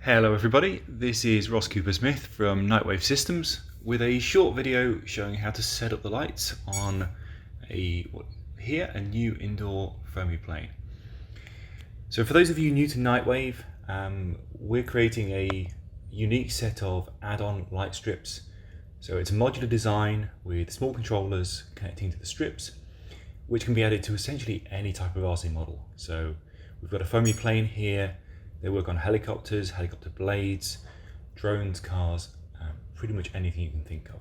Hello everybody, this is Ross Cooper-Smith from NightWave Systems with a short video showing how to set up the lights on a new indoor foamie plane. So for those of you new to NightWave, we're creating a unique set of add-on light strips. So it's a modular design with small controllers connecting to the strips, which can be added to essentially any type of RC model. So we've got a foamie plane here. They work on helicopters, helicopter blades, drones, cars, pretty much anything you can think of.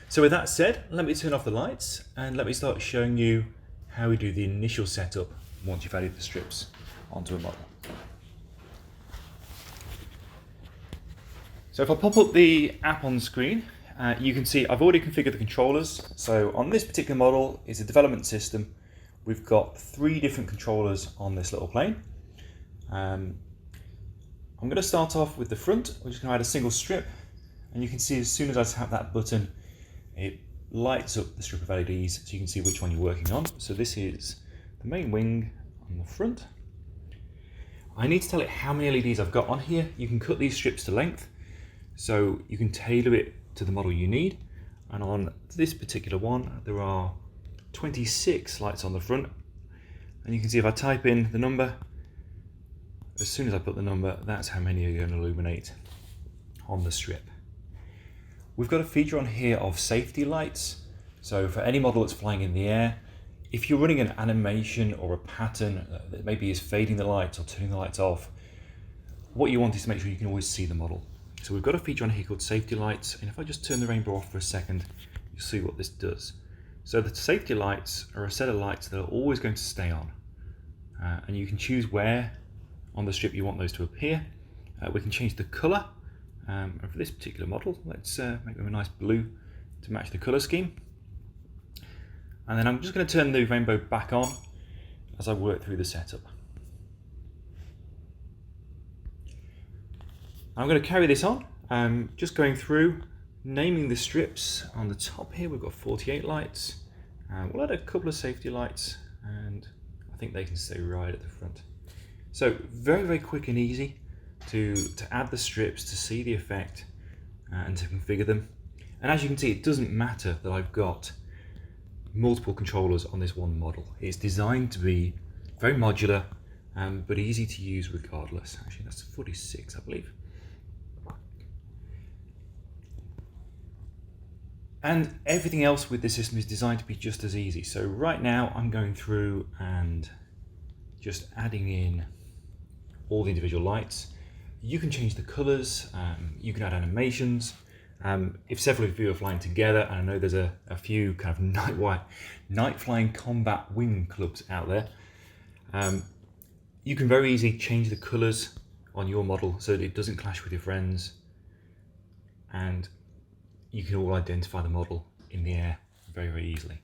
So with that said, let me turn off the lights and let me start showing you how we do the initial setup once you've added the strips onto a model. So if I pop up the app on screen, you can see I've already configured the controllers. So on this particular model is a development system. We've got 3 different controllers on this little plane. I'm going to start off with the front. We're just going to add a single strip, and you can see as soon as I tap that button it lights up the strip of LEDs so you can see which one you're working on. So this is the main wing on the front. I need to tell it how many LEDs I've got on here. You can cut these strips to length so you can tailor it to the model you need, and on this particular one there are 26 lights on the front, and you can see if I type in the number, as soon as I put the number, that's how many are going to illuminate on the strip. We've got a feature on here of safety lights. So for any model that's flying in the air, if you're running an animation or a pattern that maybe is fading the lights or turning the lights off, what you want is to make sure you can always see the model. So we've got a feature on here called safety lights, and if I just turn the rainbow off for a second, you'll see what this does. So the safety lights are a set of lights that are always going to stay on, and you can choose where on the strip you want those to appear. We can change the colour, and for this particular model, let's make them a nice blue to match the colour scheme. And then I'm just going to turn the rainbow back on as I work through the setup. I'm going to carry this on, just going through, naming the strips. On the top here we've got 48 lights. We'll add a couple of safety lights, and I think they can stay right at the front. So very, very quick and easy to add the strips, to see the effect, and to configure them. And as you can see, it doesn't matter that I've got multiple controllers on this one model. It's designed to be very modular, but easy to use regardless. Actually, that's 46, I believe. And everything else with this system is designed to be just as easy. So right now I'm going through and just adding in all the individual lights. You can change the colours, you can add animations. If several of you are flying together, and I know there's a few kind of night flying combat wing clubs out there, you can very easily change the colours on your model so that it doesn't clash with your friends, and you can all identify the model in the air very, very easily.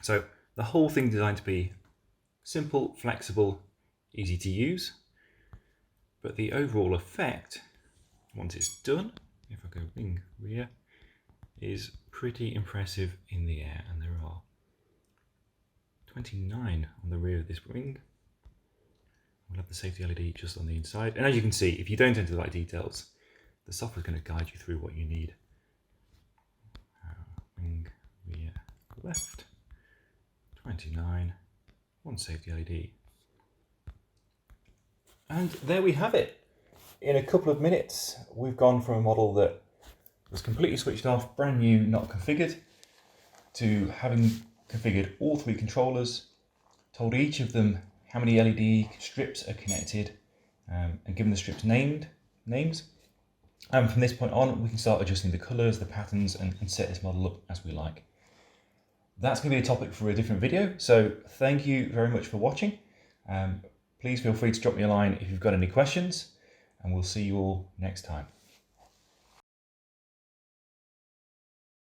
So the whole thing designed to be simple, flexible, easy to use. But the overall effect, once it's done, if I go wing rear, is pretty impressive in the air. And there are 29 on the rear of this wing. We'll have the safety LED just on the inside. And as you can see, if you don't enter the right details, the software is going to guide you through what you need. Wing rear left, 29, one safety LED. And there we have it. In a couple of minutes, we've gone from a model that was completely switched off, brand new, not configured, to having configured all 3 controllers, told each of them how many LED strips are connected, and given the strips names. And from this point on, we can start adjusting the colours, the patterns, and set this model up as we like. That's going to be a topic for a different video, so thank you very much for watching. Please feel free to drop me a line if you've got any questions, and we'll see you all next time.